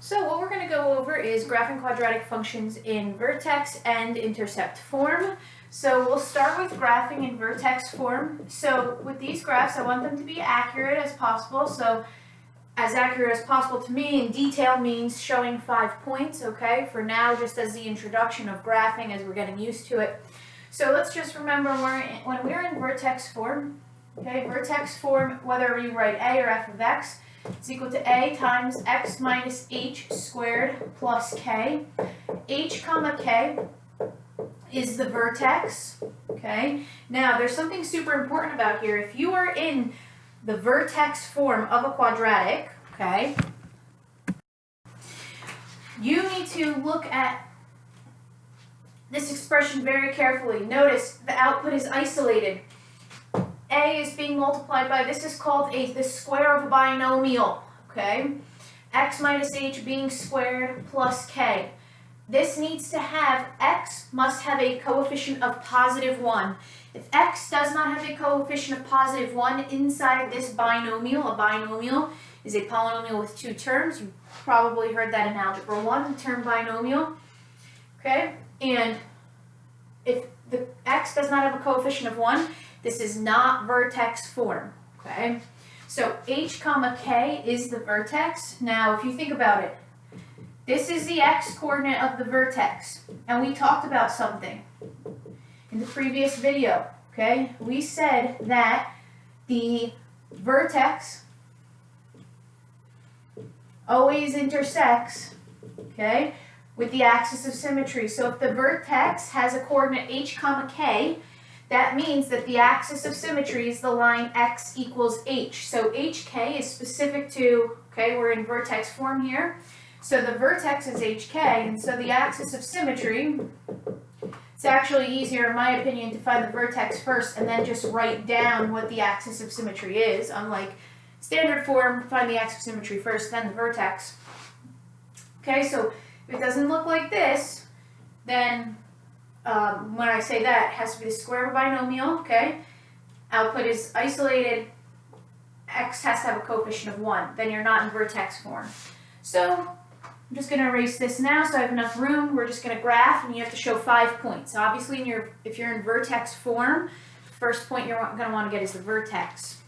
So what we're going to go over is graphing quadratic functions in vertex and intercept form. So we'll start with graphing in vertex form. So with these graphs, I want them to be accurate as possible. So as accurate as possible to me in detail means showing 5 points, okay? For now, just as the introduction of graphing as we're getting used to it. So let's just remember when we're in vertex form, okay? Vertex form, whether you write a or f of x, is equal to a times x minus h squared plus k. H comma k is the vertex, okay? Now, there's something super important about here. If you are in the vertex form of a quadratic, okay, you need to look at this expression very carefully. Notice the output is isolated. A is being multiplied by, this is called the square of a binomial, okay? X minus h being squared plus k. This needs to have, x must have a coefficient of positive 1. If x does not have a coefficient of positive 1 inside this binomial, a binomial is a polynomial with two terms. You probably heard that in Algebra 1, the term binomial, okay? And if the x does not have a coefficient of 1, this is not vertex form, okay? So h comma k is the vertex. Now, if you think about it, this is the x-coordinate of the vertex, and we talked about something in the previous video, okay? We said that the vertex always intersects, okay, with the axis of symmetry. So if the vertex has a coordinate h comma k, that means that the axis of symmetry is the line x equals h. So hk is specific to, okay, we're in vertex form here. So the vertex is hk, and so the axis of symmetry, it's actually easier, in my opinion, to find the vertex first and then just write down what the axis of symmetry is. Unlike standard form, find the axis of symmetry first, then the vertex. Okay, so if it doesn't look like this, then when I say that, it has to be the square of a binomial, okay? Output is isolated, x has to have a coefficient of 1, then you're not in vertex form. So I'm just going to erase this now so I have enough room. We're just going to graph, and you have to show 5 points. Obviously, if you're in vertex form, the first point you're going to want to get is the vertex.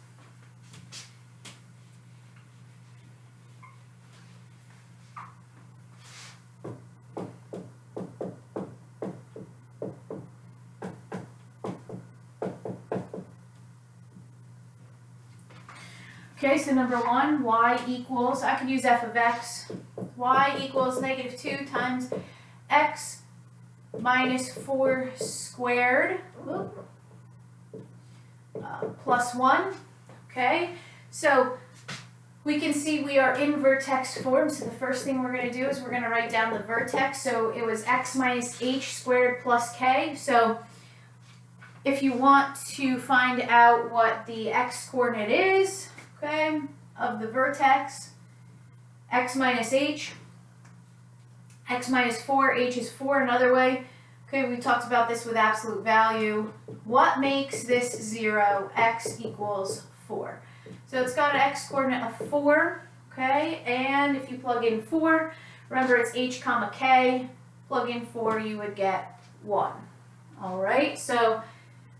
Okay, so number 1, y equals, I could use f of x, y equals negative 2 times x minus 4 squared plus 1, okay? So we can see we are in vertex form, so the first thing we're going to do is we're going to write down the vertex. So it was x minus h squared plus k. So if you want to find out what the x-coordinate is, okay, of the vertex, x minus h, x minus 4, h is 4 another way. Okay, we talked about this with absolute value. What makes this 0? X equals 4. So it's got an x-coordinate of 4, okay, and if you plug in 4, remember it's h comma k, plug in 4, you would get 1. All right, so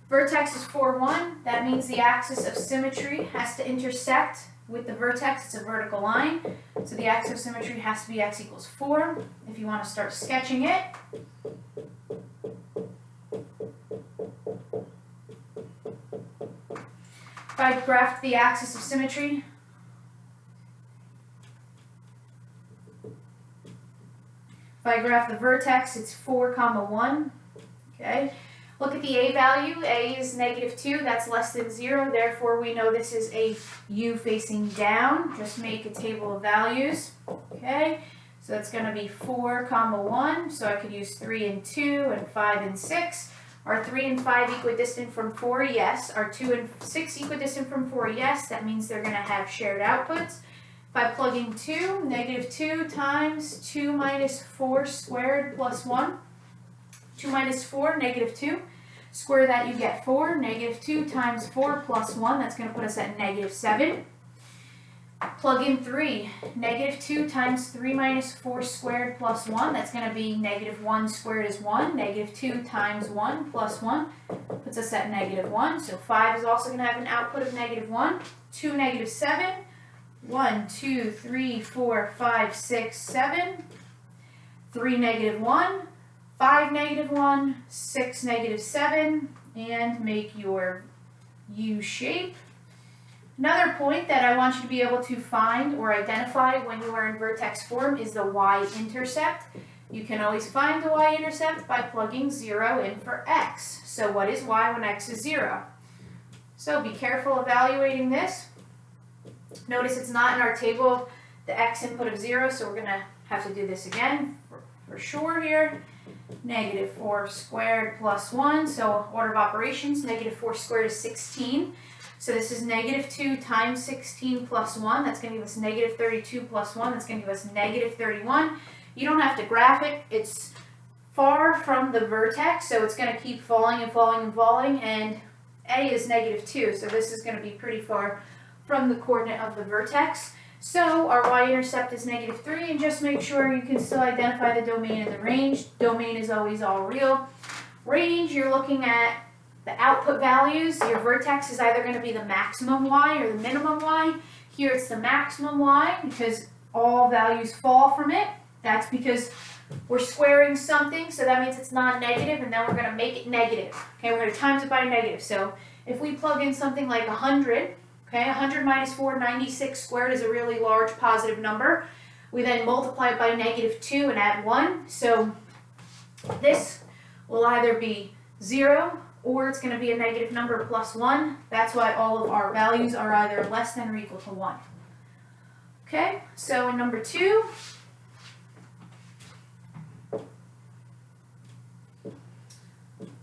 vertex is 4, 1. That means the axis of symmetry has to intersect with the vertex. It's a vertical line. So the axis of symmetry has to be x equals 4. If you want to start sketching it, if I graphed the axis of symmetry, if I graph the vertex, it's 4, 1. Okay. Look at the a value. A is negative 2. That's less than 0. Therefore, we know this is a u facing down. Just make a table of values. Okay. So that's going to be 4, 1. So I could use 3 and 2 and 5 and 6. Are 3 and 5 equidistant from 4? Yes. Are 2 and 6 equidistant from 4? Yes. That means they're going to have shared outputs. If I plug in 2, negative 2 times 2 minus 4 squared plus 1. 2 minus 4, negative 2. Square that, you get 4. Negative 2 times 4 plus 1, that's going to put us at negative 7. Plug in 3. Negative 2 times 3 minus 4 squared plus 1. That's going to be negative 1 squared is 1. Negative 2 times 1 plus 1 puts us at negative 1. So 5 is also going to have an output of negative 1. 2, negative 7. 1, 2, 3, 4, 5, 6, 7. 3, negative 1. 5, negative 1. 6, negative 7. And make your U shape. Another point that I want you to be able to find or identify when you are in vertex form is the Y-intercept. You can always find the Y-intercept by plugging 0 in for x. So what is y when x is 0? So be careful evaluating this. Notice it's not in our table, the x input of 0, so we're going to have to do this again for sure here. Negative 4 squared plus 1, so order of operations, negative 4 squared is 16. So this is negative 2 times 16 plus 1. That's going to give us negative 32 plus 1. That's going to give us negative 31. You don't have to graph it. It's far from the vertex, so it's going to keep falling and falling and falling. And A is negative 2, so this is going to be pretty far from the coordinate of the vertex. So our y-intercept is negative 3, and just make sure you can still identify the domain and the range. Domain is always all real. Range, you're looking at the output values. Your vertex is either going to be the maximum y or the minimum y. Here it's the maximum y because all values fall from it. That's because we're squaring something, so that means it's non-negative, and then we're going to make it negative. Okay, we're going to times it by negative. So if we plug in something like 100, okay, 100 minus 4, 96 squared is a really large positive number. We then multiply it by negative 2 and add 1. So this will either be 0 or it's going to be a negative number plus 1. That's why all of our values are either less than or equal to 1. Okay, so in number 2,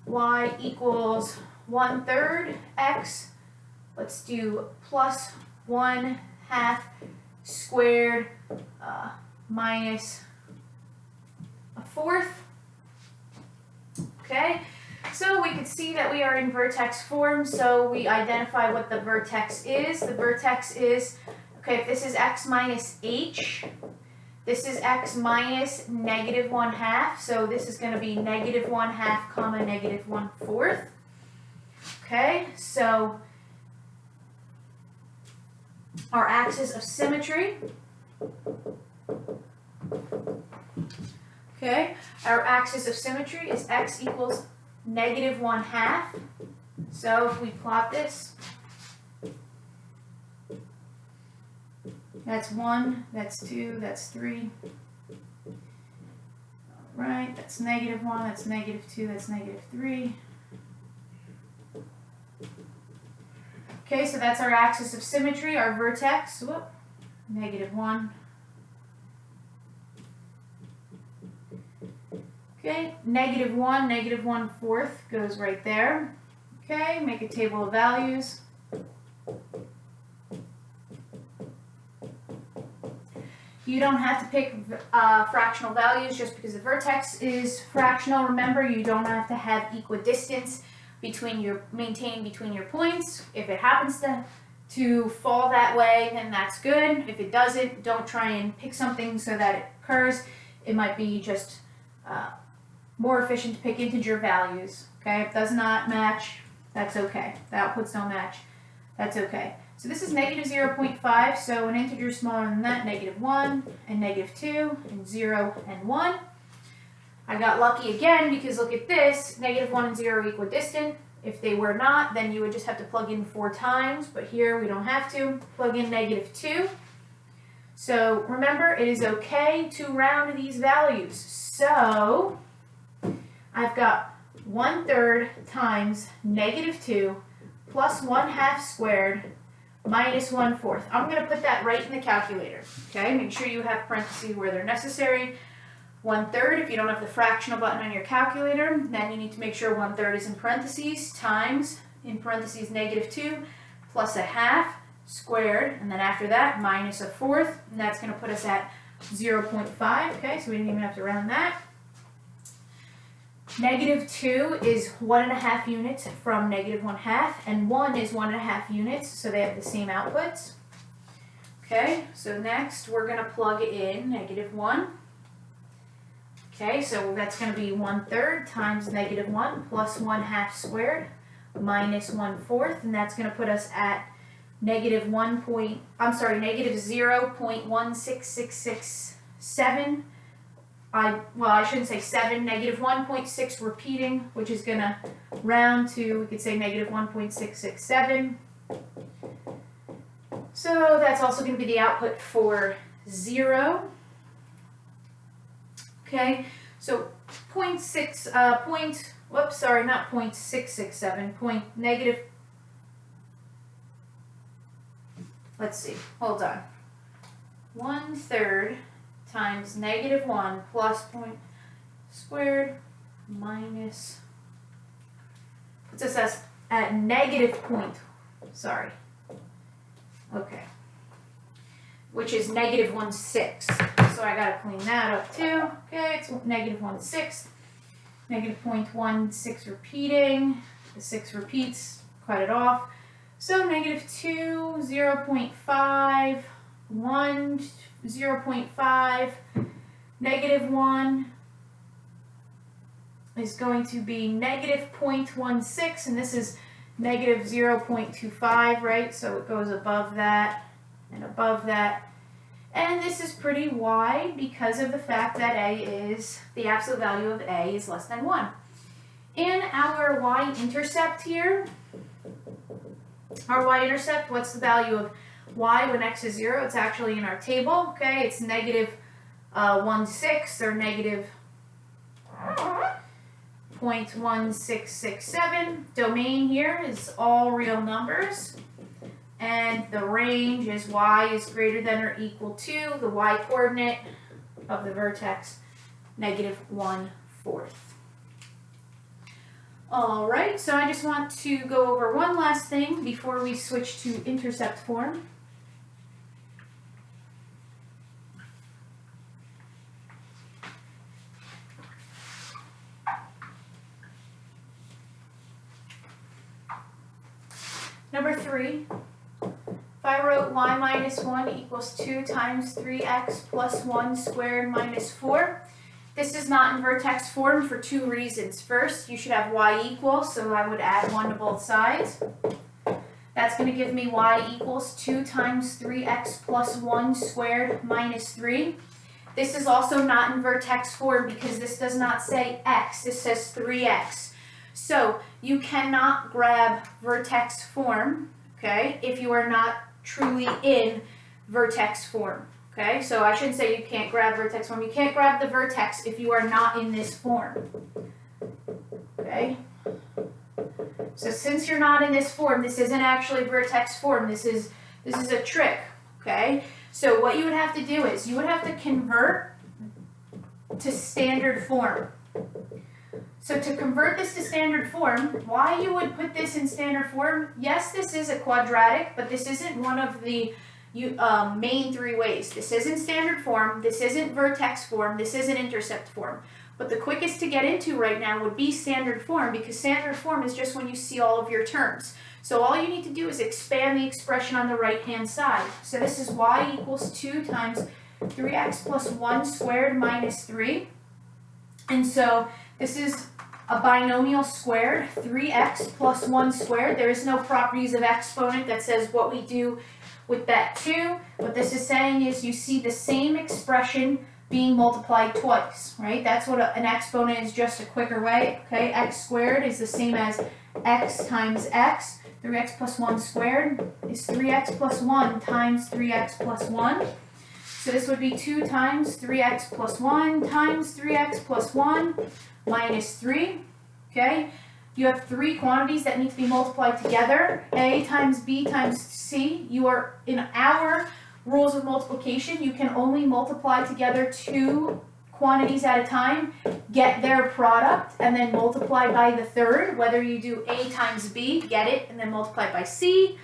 y equals 1/3 x. Let's do plus 1/2 squared minus 1/4. Okay. So we can see that we are in vertex form, so we identify what the vertex is. The vertex is, okay, if this is x minus h, this is x minus negative 1/2, so this is going to be negative 1/2 comma negative 1/4. Okay, so our axis of symmetry, okay, our axis of symmetry is x equals negative 1/2. So if we plot this, that's 1, that's 2, that's 3. All right, that's negative 1, that's negative 2, that's negative 3. Okay, so that's our axis of symmetry, our vertex. Whoop, negative 1. Okay, negative 1, negative 1/4 goes right there. Okay, make a table of values. You don't have to pick fractional values just because the vertex is fractional. Remember, you don't have to have equidistance maintaining between your points. If it happens to fall that way, then that's good. If it doesn't, don't try and pick something so that it occurs. It might be just more efficient to pick integer values. Okay, if it does not match, that's okay. The outputs don't match, that's okay. So this is negative 0.5, so an integer smaller than that, negative 1 and negative 2 and 0 and 1. I got lucky again because look at this, negative 1 and 0 are equidistant. If they were not, then you would just have to plug in 4 times, but here we don't have to. Plug in negative 2. So remember, it is okay to round these values. So I've got 1/3 times negative 2 plus 1/2 squared minus 1/4. I'm going to put that right in the calculator. Okay, make sure you have parentheses where they're necessary. 1/3, if you don't have the fractional button on your calculator, then you need to make sure 1/3 is in parentheses, times, in parentheses, negative 2 plus 1/2 squared, and then after that, minus 1/4, and that's going to put us at 0.5, okay, so we didn't even have to round that. Negative 2 is 1.5 units from negative 1/2, and 1 is 1.5 units, so they have the same outputs. Okay, so next we're going to plug in -1. Okay, so that's going to be 1/3 times -1 plus 1/2 squared minus 1/4, and that's going to put us at -0.16667. I shouldn't say 7, -1.6 repeating, which is going to round to, we could say -1.667. So that's also going to be the output for 0. Okay, so not 0.667, let's see, hold on. 1/3 times -1 plus point squared minus, puts us at negative point, sorry. Okay, which is -1/6. So I gotta clean that up too. Okay, it's -1/6, -0.16 repeating. The 6 repeats, cut it off. So -2, 0.5, 1, 0.5, -1 is going to be -0.16, and this is -0.25, right? So it goes above that and above that. And this is pretty wide because of the fact that the absolute value of A is less than 1. In our Y-intercept here, our Y-intercept, what's the value of Y when X is 0? It's actually in our table, okay? It's -1/6 or -0.1667. Domain here is all real numbers. And the range is Y is greater than or equal to the Y coordinate of the vertex, -1/4. All right, so I just want to go over one last thing before we switch to intercept form. Number 3. If I wrote y minus 1 equals 2 times 3x plus 1 squared minus 4, this is not in vertex form for 2 reasons. First, you should have y equals, so I would add 1 to both sides. That's going to give me y equals 2 times 3x plus 1 squared minus 3. This is also not in vertex form because this does not say x, this says 3x. So you cannot grab vertex form, okay, if you are not truly in vertex form, okay? So I shouldn't say you can't grab vertex form. You can't grab the vertex if you are not in this form, okay? So since you're not in this form, this isn't actually vertex form. This is a trick, okay? So what you would have to do is you would have to convert to standard form. So to convert this to standard form, why you would put this in standard form, yes, this is a quadratic, but this isn't one of the main 3 ways. This isn't standard form, this isn't vertex form, this isn't intercept form. But the quickest to get into right now would be standard form, because standard form is just when you see all of your terms. So all you need to do is expand the expression on the right-hand side. So this is y equals 2 times 3x plus 1 squared minus 3. And so this is a binomial squared, 3x plus 1 squared. There is no properties of exponent that says what we do with that 2. What this is saying is you see the same expression being multiplied twice, right? That's what an exponent is, just a quicker way, okay? X squared is the same as x times x. 3x plus 1 squared is 3x plus 1 times 3x plus 1. So this would be 2 times 3x plus 1 times 3x plus 1 minus 3, okay? You have 3 quantities that need to be multiplied together, a times b times c. You are, in our rules of multiplication, you can only multiply together 2 quantities at a time, get their product, and then multiply by the third. Whether you do a times b, get it, and then multiply by c,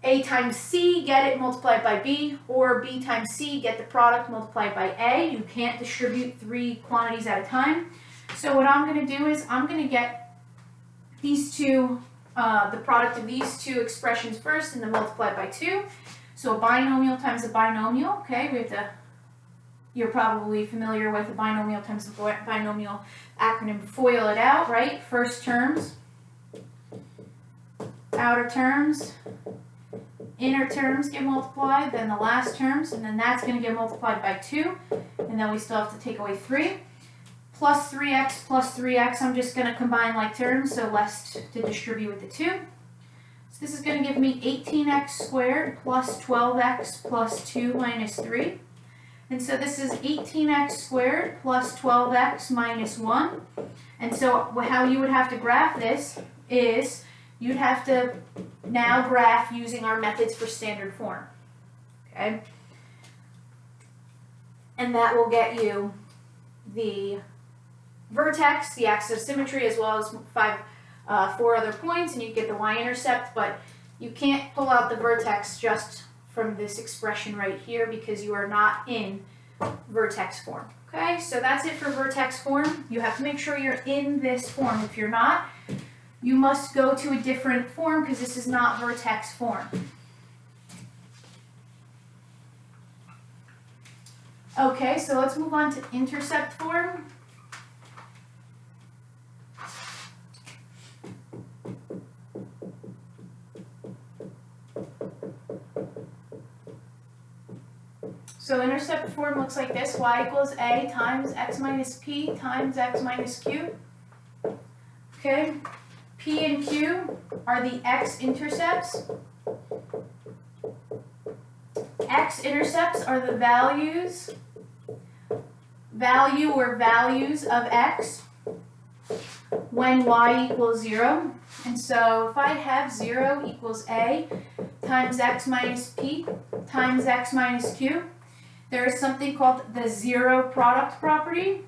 a times c, get it, multiplied by b, or b times c, get the product, multiplied by a. You can't distribute 3 quantities at a time. So what I'm going to do is I'm going to get these two, the product of these 2 expressions first, and then multiply by 2. So a binomial times a binomial, okay, you're probably familiar with a binomial times a binomial acronym. FOIL it out, right? First terms, outer terms, inner terms get multiplied, then the last terms, and then that's going to get multiplied by 2, and then we still have to take away 3. Plus 3x plus 3x, I'm just going to combine like terms, so less to distribute with the 2. So this is going to give me 18x squared plus 12x plus 2 minus 3. And so this is 18x squared plus 12x minus 1. And so how you would have to graph this is you'd have to now graph using our methods for standard form. Okay? And that will get you the vertex, the axis of symmetry, as well as 4 other points, and you get the y-intercept, but you can't pull out the vertex just from this expression right here because you are not in vertex form. Okay, so that's it for vertex form. You have to make sure you're in this form. If you're not, you must go to a different form because this is not vertex form. Okay, so let's move on to intercept form. So intercept form looks like this: y equals a times x minus p times x minus q. Okay, p and q are the x-intercepts. X-intercepts are the values of x when y equals 0. And so if I have 0 equals a times x minus p times x minus q, there is something called the zero product property.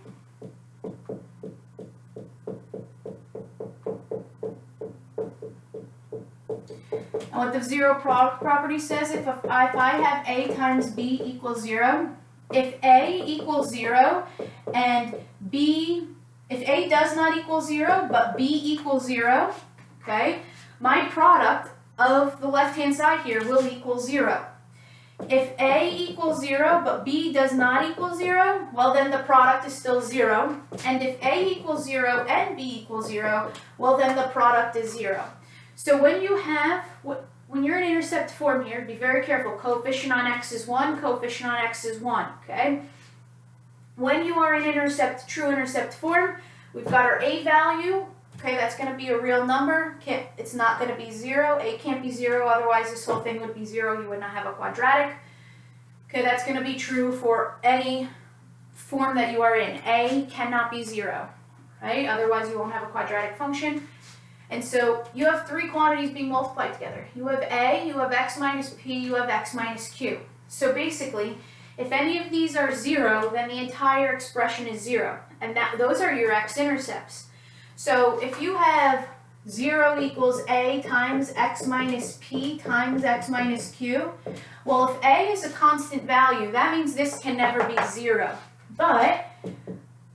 And what the zero product property says, if I have a times b equals 0, if a equals 0 and b, if a does not equal 0 but b equals 0, okay, my product of the left-hand side here will equal 0. If a equals 0 but b does not equal 0, well then the product is still 0. And if a equals 0 and b equals 0, well then the product is 0. So when you're in intercept form here, be very careful. Coefficient on x is 1, coefficient on x is 1, okay? When you are in true intercept form, we've got our a value. Okay, that's going to be a real number. It's not going to be 0. A can't be 0, otherwise this whole thing would be 0. You would not have a quadratic. Okay, that's going to be true for any form that you are in. A cannot be 0, right? Otherwise you won't have a quadratic function. And so you have 3 quantities being multiplied together. You have a, you have x minus p, you have x minus q. So basically, if any of these are 0, then the entire expression is 0. And those are your x-intercepts. So if you have 0 equals a times x minus p times x minus q, well, if a is a constant value, that means this can never be 0. But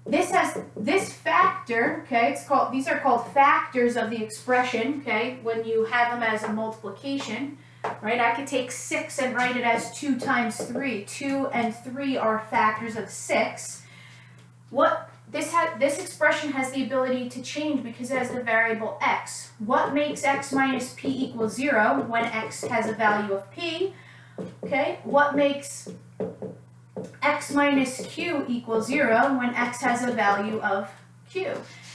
this has this factor, okay, these are called factors of the expression, okay, when you have them as a multiplication, right? I could take 6 and write it as 2 times 3. 2 and 3 are factors of 6. This expression has the ability to change because it has the variable x. What makes x minus p equal 0 when x has a value of p? Okay, what makes x minus q equal 0 when x has a value of q?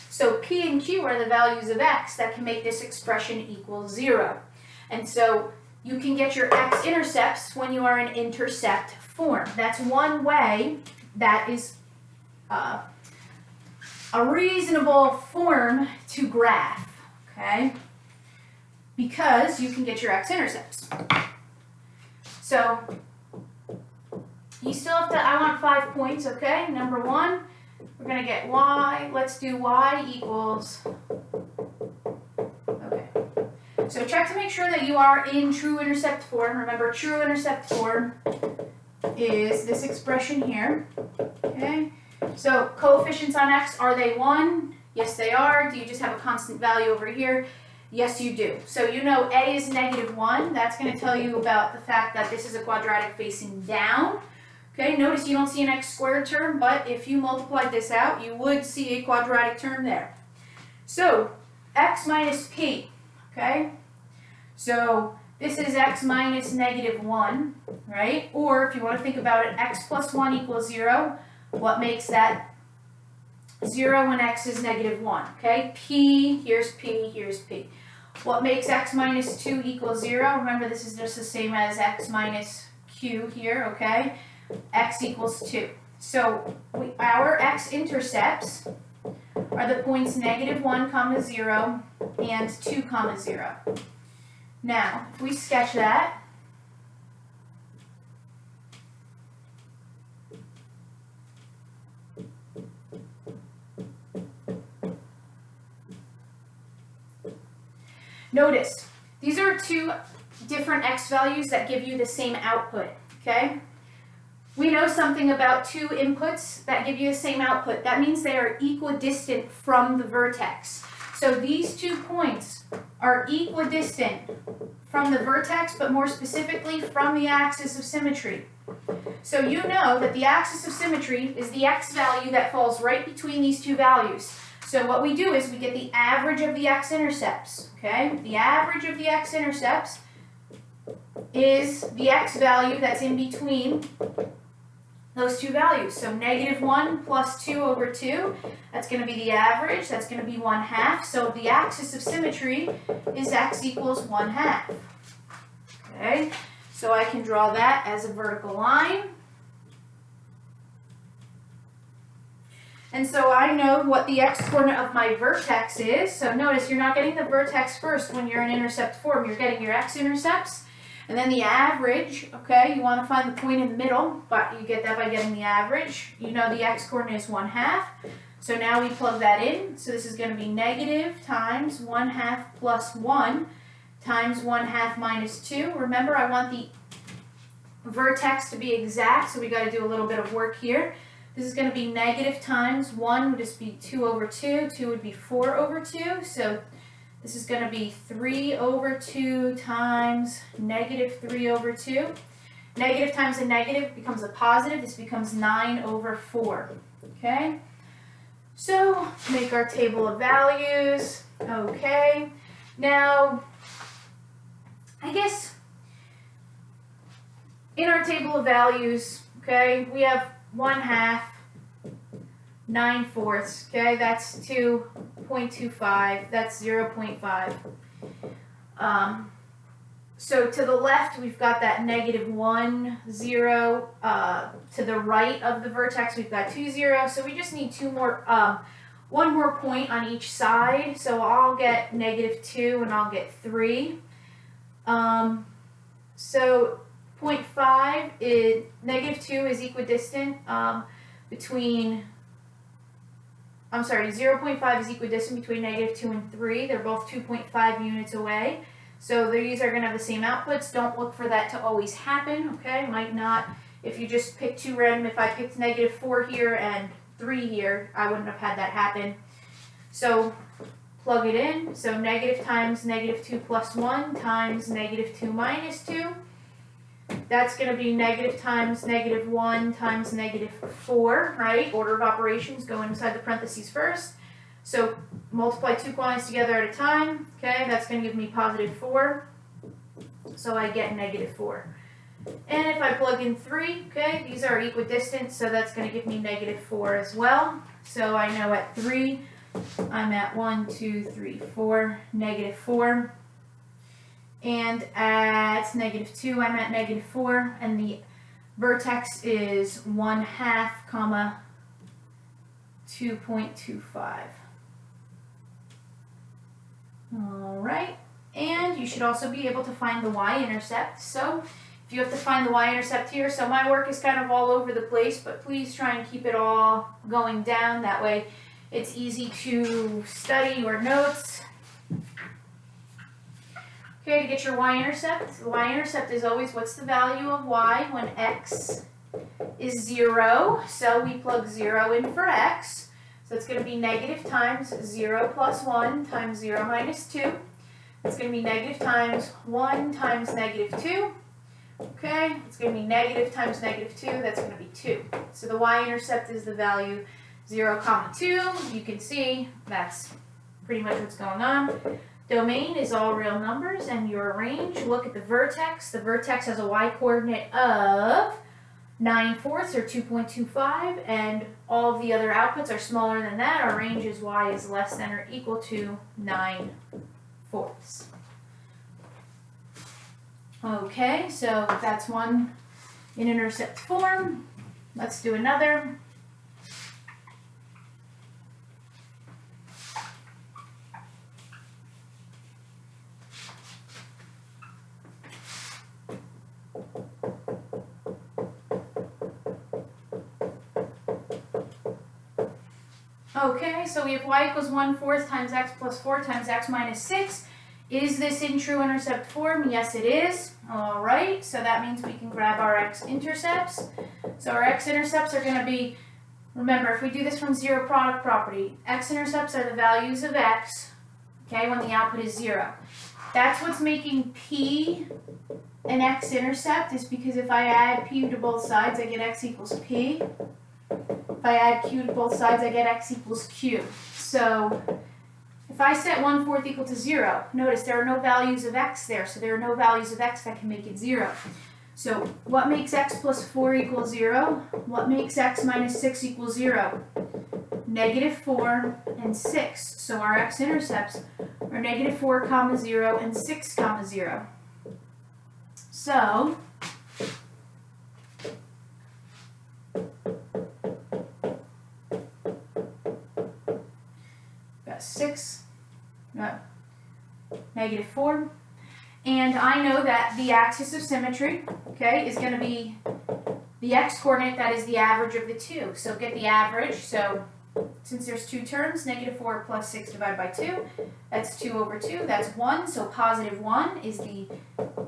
So p and q are the values of x that can make this expression equal 0. And so you can get your x-intercepts when you are in intercept form. That's one way that is a reasonable form to graph, okay? Because you can get your x-intercepts. So you still have to, I want 5 points, okay? Number 1, we're going to get y. Let's do y equals, okay. So check to make sure that you are in true intercept form. Remember, true intercept form is this expression here, okay? So coefficients on x, are they 1? Yes, they are. Do you just have a constant value over here? Yes, you do. So you know A is -1. That's going to tell you about the fact that this is a quadratic facing down. Okay, notice you don't see an x squared term, but if you multiplied this out, you would see a quadratic term there. So x minus p, okay? So this is x minus -1, right? Or if you want to think about it, x plus 1 equals 0. What makes that 0 when x is -1, okay? P, here's p, here's p. What makes x minus 2 equal 0? Remember, this is just the same as x minus q here, okay? X equals 2. So our x-intercepts are the points -1, 0, and 2, 0. Now, if we sketch that, notice, these are two different x values that give you the same output, okay? We know something about two inputs that give you the same output. That means they are equidistant from the vertex. So these 2 points are equidistant from the vertex, but more specifically from the axis of symmetry. So you know that the axis of symmetry is the x value that falls right between these two values. So what we do is we get the average of the x-intercepts, okay? The average of the x-intercepts is the x value that's in between those two values. So -1 plus 2 over 2, that's going to be the average. That's going to be 1/2. So the axis of symmetry is x equals 1/2. Okay, so I can draw that as a vertical line. And so I know what the x-coordinate of my vertex is. So notice you're not getting the vertex first when you're in intercept form. You're getting your x-intercepts. And then the average, okay, you want to find the point in the middle, but you get that by getting the average. You know the x-coordinate is 1/2. So now we plug that in. So this is going to be negative times 1/2 plus 1 times 1/2 minus 2. Remember, I want the vertex to be exact, so we got to do a little bit of work here. This is going to be negative times 1 would just be 2 over 2. 2 would be 4 over 2. So this is going to be 3 over 2 times -3 over 2. Negative times a negative becomes a positive. This becomes 9 over 4. Okay? So, make our table of values. Okay. Now, I guess in our table of values, okay, we have 1/2, 9/4, okay, that's 2.25, that's 0.5. So to the left, we've got that -1, 0. To the right of the vertex, we've got 2, 0. So we just need one more point on each side. So I'll get -2 and I'll get 3. So 0.5 is -2 is equidistant between. I'm sorry, 0.5 is equidistant between -2 and 3. They're both 2.5 units away. So these are going to have the same outputs. Don't look for that to always happen, okay? Might not. If you just pick two random, if I picked -4 here and 3 here, I wouldn't have had that happen. So plug it in. So negative times -2 plus 1 times -2 minus 2. That's going to be negative times -1 times -4, right? Order of operations, go inside the parentheses first. So multiply two quantities together at a time. Okay, that's going to give me +4. So I get -4. And if I plug in 3, okay, these are equidistant, so that's going to give me -4 as well. So I know at 3, I'm at 1, 2, 3, 4, -4. And at -2, I'm at -4, and the vertex is 1/2, 2.25. All right, and you should also be able to find the y-intercept. So if you have to find the y-intercept here, so my work is kind of all over the place, but please try and keep it all going down. That way it's easy to study your notes. Okay, to get your y-intercept, the y-intercept is always what's the value of y when x is 0. So we plug 0 in for x. So it's going to be negative times 0 plus 1 times 0 minus 2. It's going to be negative times 1 times negative 2. Okay, it's going to be negative times negative 2, that's going to be 2. So the y-intercept is the value 0, 2. You can see that's pretty much what's going on. Domain is all real numbers, and your range, look at the vertex. The vertex has a y-coordinate of 9/4 or 2.25, and all of the other outputs are smaller than that. Our range is y is less than or equal to 9/4. Okay, so that's one in intercept form. Let's do another. Okay, so we have y equals 1/4 times x plus 4 times x minus 6. Is this in true intercept form? Yes, it is. All right, so that means we can grab our x-intercepts. So our x-intercepts are going to be, remember, if we do this from zero product property, x-intercepts are the values of x, okay, when the output is 0. That's what's making p an x-intercept, is because if I add p to both sides, I get x equals p. If I add q to both sides, I get x equals q. So if I set 1/4 equal to 0, notice there are no values of x there, so there are no values of x that can make it 0. So what makes x plus 4 equal 0? What makes x minus 6 equal 0? Negative 4 and 6. So our x-intercepts are negative 4, 0 and 6, 0. So got 6, negative 4, and I know that the axis of symmetry, okay, is going to be the x-coordinate that is the average of the two. So get the average. So since there's two terms, negative 4 plus 6 divided by 2, that's 2 over 2, that's 1. So positive 1 is the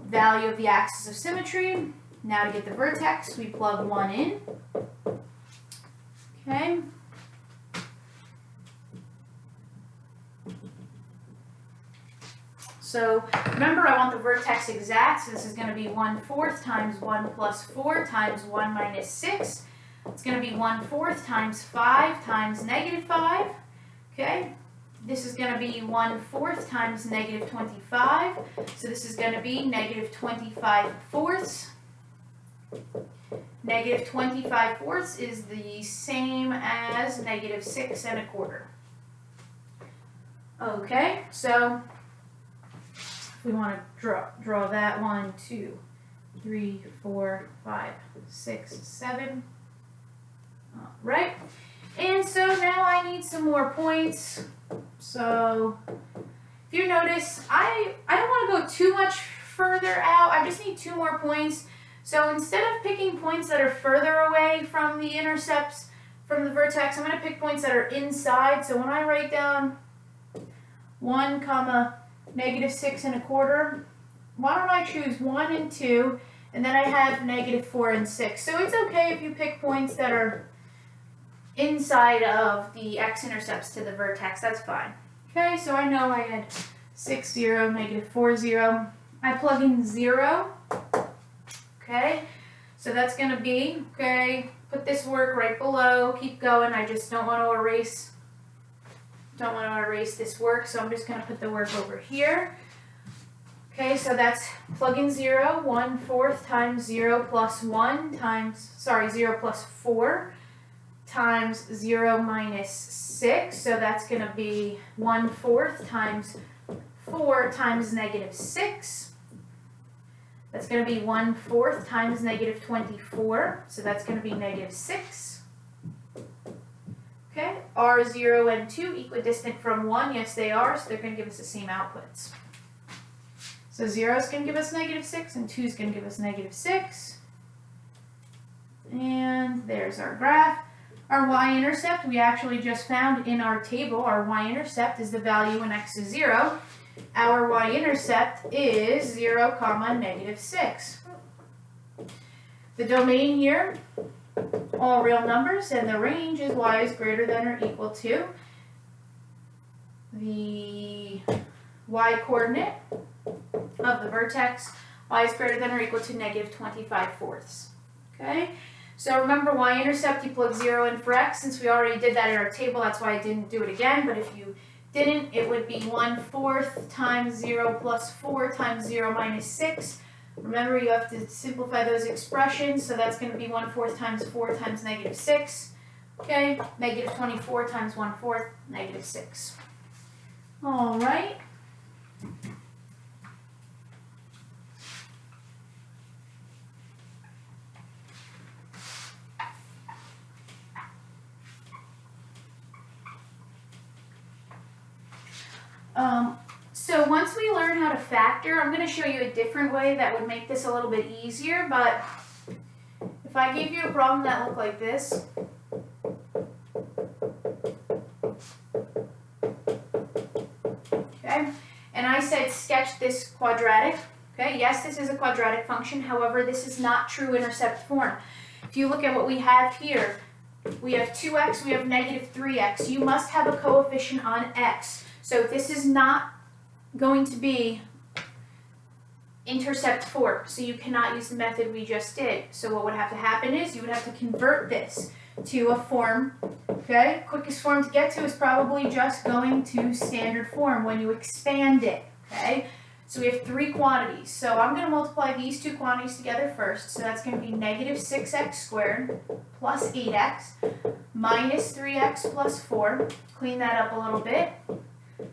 value of the axis of symmetry. Now to get the vertex, we plug 1 in. Okay. So remember, I want the vertex exact, so this is going to be 1/4 times 1 plus 4 times 1 minus 6. It's going to be 1/4 times 5 times negative 5. Okay, this is going to be 1/4 times negative 25. So this is going to be negative 25/4. Negative 25/4 is the same as negative 6 1/4. Okay, so we want to draw that 1, 2, 3, 4, 5, 6, 7. All right. And so now I need some more points. So if you notice, I don't want to go too much further out. I just need 2 more points. So instead of picking points that are further away from the intercepts, from the vertex, I'm going to pick points that are inside. So when I write down 1, negative 6 1/4, why don't I choose 1 and 2, and then I have negative 4 and 6. So it's okay if you pick points that are inside of the x-intercepts to the vertex, that's fine. Okay, so I know I had 6, 0, negative 4, 0. I plug in 0. Okay, so that's going to be, okay, put this work right below, keep going. I just don't want to erase this work, so I'm just going to put the work over here. Okay, so that's plug in 0, 1/4 times 0 plus 1 times, 0 plus 4 times 0 minus 6. So that's going to be 1/4 times 4 times negative 6. That's going to be 1/4 times negative 24. So that's going to be negative 6. Okay, are 0 and 2 equidistant from 1? Yes, they are, so they're going to give us the same outputs. So 0 is going to give us negative 6, and 2 is going to give us negative 6. And there's our graph. Our y-intercept, we actually just found in our table, our y-intercept is the value when x is 0. Our y-intercept is 0, negative 6. The domain here, all real numbers, and the range is y is greater than or equal to the y-coordinate of the vertex, y is greater than or equal to negative 25/4. Okay? So remember, y-intercept, you plug 0 in for x. Since we already did that in our table, that's why I didn't do it again. But if you didn't, it would be 1/4 times 0 plus 4 times 0 minus 6. Remember, you have to simplify those expressions. So that's going to be 1/4 times 4 times negative 6. Okay, negative 24 times 1/4, negative 6. All right. So once we learn how to factor, I'm going to show you a different way that would make this a little bit easier, but if I gave you a problem that looked like this, okay, and I said sketch this quadratic, okay, yes, this is a quadratic function, however, this is not true intercept form. If you look at what we have here, we have 2x, we have negative 3x. You must have a coefficient on x. So this is not going to be intercept form, so you cannot use the method we just did. So what would have to happen is you would have to convert this to a form, okay? Quickest form to get to is probably just going to standard form when you expand it, okay? So we have three quantities. So I'm going to multiply these two quantities together first. So that's going to be negative 6x squared plus 8x minus 3x plus 4. Clean that up a little bit.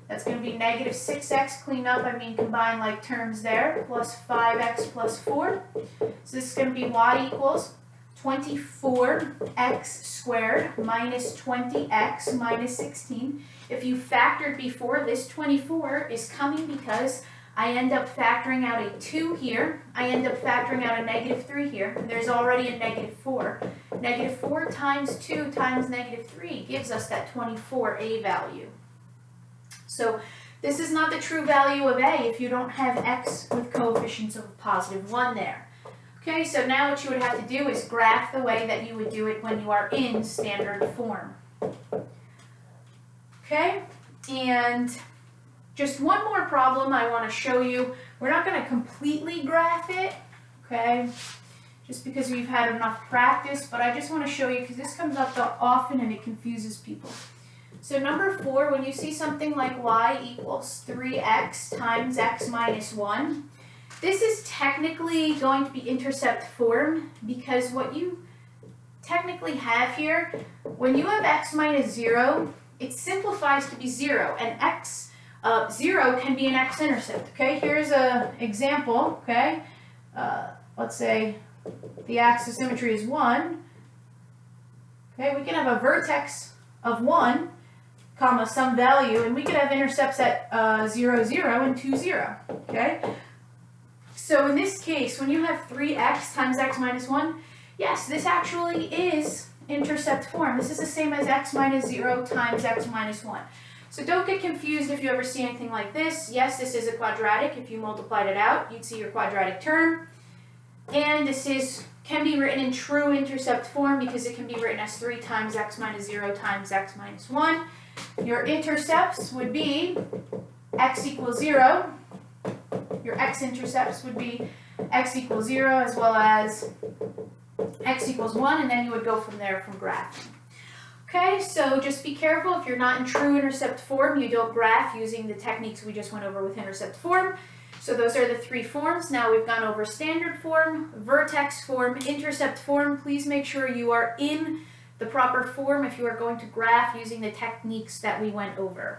That's going to be negative 6x, clean up, I mean combine like terms there, plus 5x plus 4. So this is going to be y equals 24x squared minus 20x minus 16. If you factored before, this 24 is coming because I end up factoring out a 2 here, I end up factoring out a negative 3 here, and there's already a negative 4. Negative 4 times 2 times negative 3 gives us that 24a value. So this is not the true value of a if you don't have x with coefficients of positive 1 there. Okay, so now what you would have to do is graph the way that you would do it when you are in standard form. Okay, and just one more problem I want to show you. We're not going to completely graph it, okay, just because we've had enough practice, but I just want to show you because this comes up often and it confuses people. So number 4, when you see something like y equals 3x times x minus 1, this is technically going to be intercept form because what you technically have here, when you have x minus 0, it simplifies to be 0, and x 0 can be an x-intercept, okay? Here's an example, okay? Let's say the axis of symmetry is 1, okay? We can have a vertex of 1, comma, some value, and we could have intercepts at 0, 0, and 2, 0, okay? So in this case, when you have 3x times x minus 1, yes, this actually is intercept form. This is the same as x minus 0 times x minus 1. So don't get confused if you ever see anything like this. Yes, this is a quadratic. If you multiplied it out, you'd see your quadratic term. And this can be written in true intercept form because it can be written as 3 times x minus 0 times x minus 1. Your intercepts would be x equals 0. Your x-intercepts would be x equals 0 as well as x equals 1, and then you would go from there from graphing. Okay, so just be careful. If you're not in true intercept form, you don't graph using the techniques we just went over with intercept form. So those are the three forms. Now we've gone over standard form, vertex form, intercept form. Please make sure you are in the proper form if you are going to graph using the techniques that we went over.